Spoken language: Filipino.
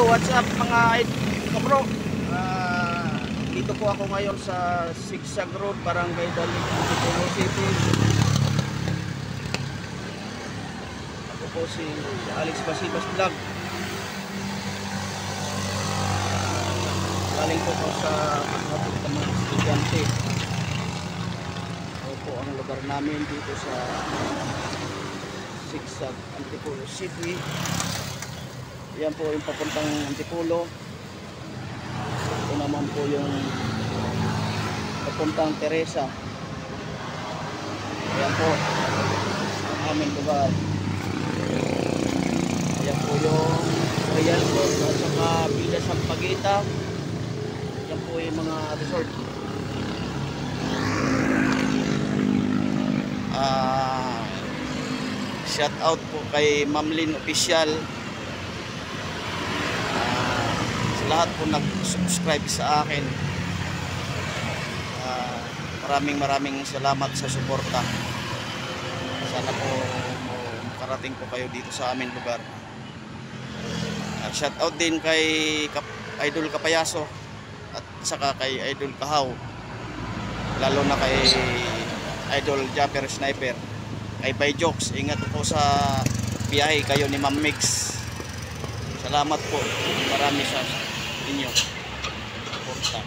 what's up mga bro? Dito po ako ngayon sa Sigsag Road, Barangay Dalig, Antipolo City. Ako po si Alex Basibas Vlog. Galing po sa pagkatid ng mga estudyante. Ito po ang lugar namin dito sa Sigsag, Antipolo City. Yan po yung papuntang Antipolo. Ito naman po yung papuntang Teresa. Ayan po ang aming lugar. Ayan po yung Real Road at saka Villa Sampaguita. Ayan po yung mga resort. Shout out po kay Ma'am Lynn Official. Lahat po nag-subscribe sa akin. Maraming salamat sa suporta. Sana po makarating po kayo dito sa aming lugar. Shout out din kay Idol Kapayaso at saka kay Idol Kahaw, lalo na kay Idol Japper Sniper, kay Bayjokes. Ingat po sa biyahe kayo ni Ma'am Mix. Salamat po marami sa inyo. Suporta.